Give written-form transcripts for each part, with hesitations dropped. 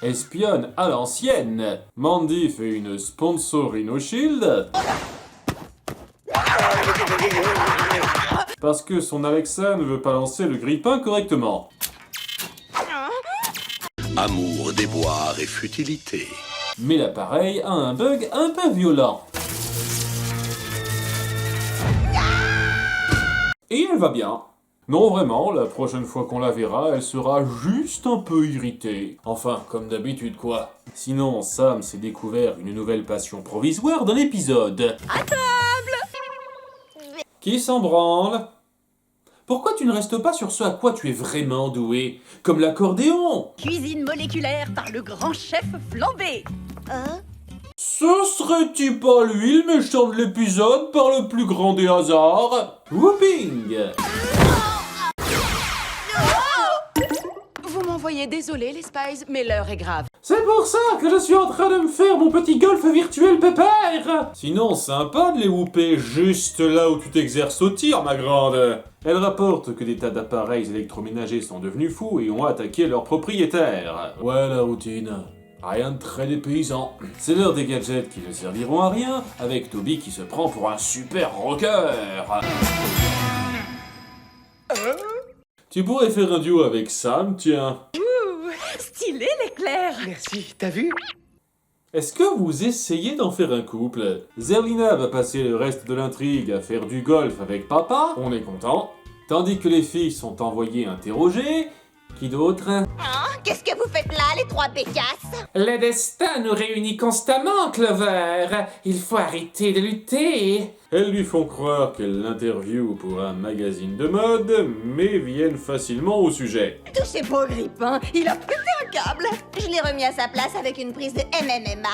Espionne à l'ancienne. Mandy fait une sponsor Rhino Shield. Parce que son Alexa ne veut pas lancer le grille-pain correctement. Amour, déboire et futilité. Mais l'appareil a un bug un peu violent. Et elle va bien. Non, vraiment, la prochaine fois qu'on la verra, elle sera juste un peu irritée. Enfin, comme d'habitude, quoi. Sinon, Sam s'est découvert une nouvelle passion provisoire dans l'épisode. À table! Qui s'en branle? Pourquoi tu ne restes pas sur ce à quoi tu es vraiment doué? Comme l'accordéon! Cuisine moléculaire par le grand chef flambé. Hein? Ce serait-il pas lui le méchant de l'épisode par le plus grand des hasards? Whooping! Vous m'envoyez désolé les Spies, mais l'heure est grave. C'est pour ça que je suis en train de me faire mon petit golf virtuel pépère! Sinon, sympa de les whooper juste là où tu t'exerces au tir, ma grande! Elle rapporte que des tas d'appareils électroménagers sont devenus fous et ont attaqué leurs propriétaires. Ouais, la routine. Rien de très dépaysant. C'est l'heure des gadgets qui ne serviront à rien, avec Toby qui se prend pour un super rocker. Tu pourrais faire un duo avec Sam, tiens. Stylé l'éclair. Merci, t'as vu? Est-ce que vous essayez d'en faire un couple? Zerlina va passer le reste de l'intrigue à faire du golf avec papa, on est content. Tandis que les filles sont envoyées interroger. Qui d'autre? Qu'est-ce que vous faites là, les trois bécasses? Le destin nous réunit constamment, Clover. Il faut arrêter de lutter. Elles lui font croire qu'elle l'interviewe pour un magazine de mode, mais viennent facilement au sujet. Touchez pas au grippin, il a pété un câble. Je l'ai remis à sa place avec une prise de MMA.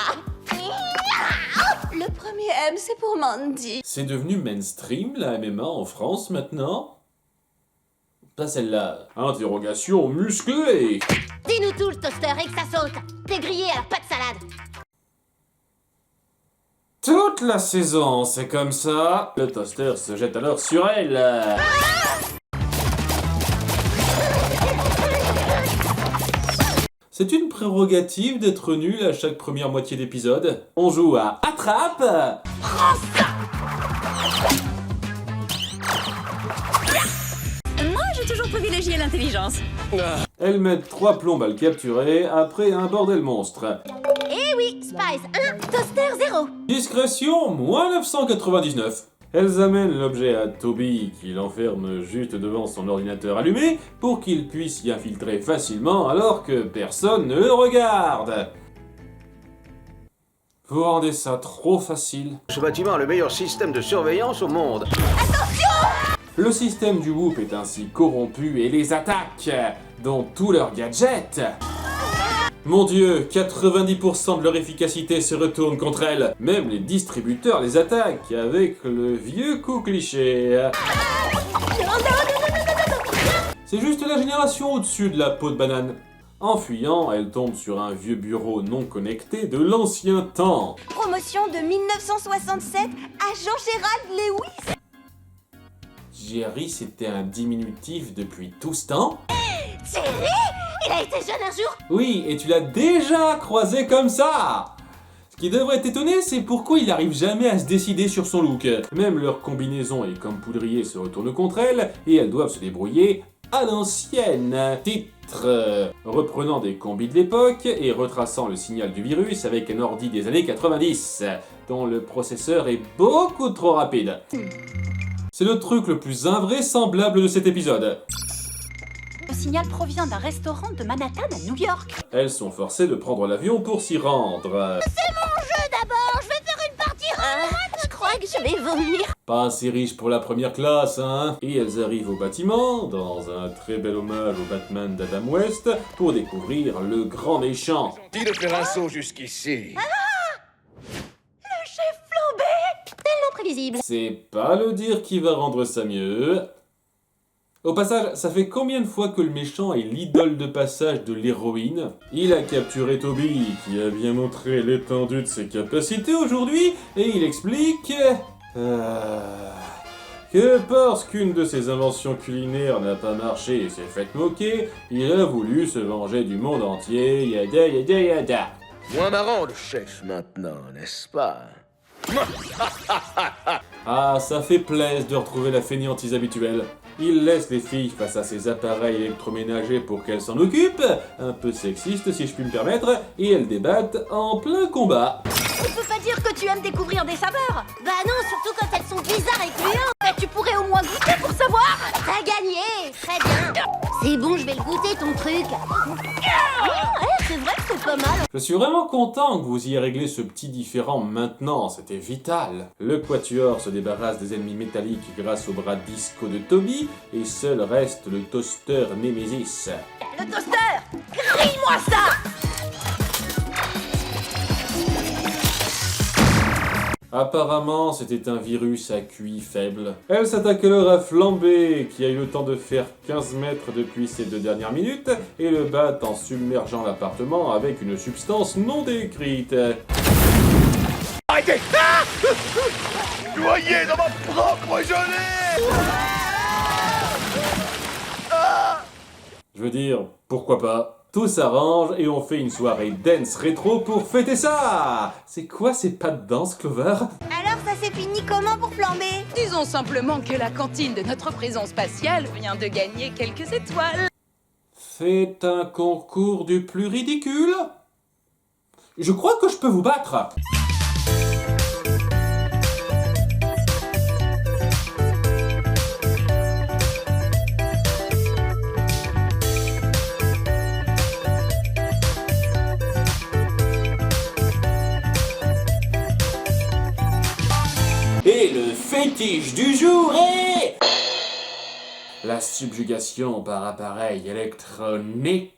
Le premier M, c'est pour Mandy. C'est devenu mainstream, la MMA en France, maintenant? Pas celle-là. Interrogation musclée. Dis-nous tout, le toaster, et que ça saute. T'es grillé, alors pas de salade. Toute la saison, c'est comme ça. Le toaster se jette alors sur elle. C'est une prérogative d'être nul à chaque première moitié d'épisode. On joue à Attrape. Moi, j'ai toujours privilégié l'intelligence. Elles mettent 3 plombes à le capturer après un bordel monstre. Eh oui, Spice 1, toaster 0. Discrétion, moins 999. Elles amènent l'objet à Toby, qui l'enferme juste devant son ordinateur allumé, pour qu'il puisse y infiltrer facilement alors que personne ne le regarde. Vous rendez ça trop facile. Ce bâtiment a le meilleur système de surveillance au monde. Le système du Whoop est ainsi corrompu et les attaques, dont tous leurs gadgets. Mon Dieu, 90% de leur efficacité se retourne contre elles. Même les distributeurs les attaquent avec le vieux coup cliché. C'est juste la génération au-dessus de la peau de banane. En fuyant, elle tombe sur un vieux bureau non connecté de l'ancien temps. Promotion de 1967 à Jean-Gérald Lewis. Jerry, c'était un diminutif depuis tout ce temps? Thierry, il a été jeune un jour. Oui, et tu l'as déjà croisé comme ça! Ce qui devrait t'étonner, c'est pourquoi il n'arrive jamais à se décider sur son look. Même leur combinaison et comme poudrier se retourne contre elles, et elles doivent se débrouiller à l'ancienne. Titre reprenant des combis de l'époque et retraçant le signal du virus avec un ordi des années 90, dont le processeur est beaucoup trop rapide. C'est le truc le plus invraisemblable de cet épisode. Le signal provient d'un restaurant de Manhattan à New York. Elles sont forcées de prendre l'avion pour s'y rendre. D'abord, je vais faire une partie je crois que je vais vomir. Pas assez riche pour la première classe, hein? Et elles arrivent au bâtiment, dans un très bel hommage au Batman d'Adam West, pour découvrir le grand méchant. Dis de faire un saut jusqu'ici. Le chef flambé. Tellement prévisible. C'est pas le dire qui va rendre ça mieux. Au passage, ça fait combien de fois que le méchant est l'idole de passage de l'héroïne? Il a capturé Toby, qui a bien montré l'étendue de ses capacités aujourd'hui, et il explique... que parce qu'une de ses inventions culinaires n'a pas marché et s'est faite moquer, il a voulu se venger du monde entier, yada yada yada. Moins marrant le chef maintenant, n'est-ce pas? Ah, ça fait plaisir de retrouver la fainéantise habituelle. Il laisse les filles face à ces appareils électroménagers pour qu'elles s'en occupent, un peu sexiste si je puis me permettre, et elles débattent en plein combat. Tu peux pas dire que tu aimes découvrir des saveurs? Bah non, surtout quand elles sont bizarres et gluantes. Bah tu pourrais au moins goûter pour savoir. T'as gagné. Très bien. C'est bon, je vais le goûter ton truc. C'est vrai que c'est pas mal. Je suis vraiment content que vous ayez réglé ce petit différend maintenant, c'était vital. Le Quatuor se débarrasse des ennemis métalliques grâce au bras disco de Toby, et seul reste le toaster Nemesis. Le toaster, grille-moi ça. Apparemment, c'était un virus à QI faible. Elle s'attaque alors à Flambé, qui a eu le temps de faire 15 mètres depuis ces 2 dernières minutes, et le bat en submergeant l'appartement avec une substance non décrite. Arrêtez! Noyé dans ma propre gelée! Je veux dire, pourquoi pas? Tout s'arrange et on fait une soirée dance rétro pour fêter ça! C'est quoi ces pas de danse, Clover? Alors ça s'est fini comment pour flamber? Disons simplement que la cantine de notre prison spatiale vient de gagner quelques étoiles. Faites un concours du plus ridicule? Je crois que je peux vous battre! Et le fétiche du jour est... la subjugation par appareil électronique.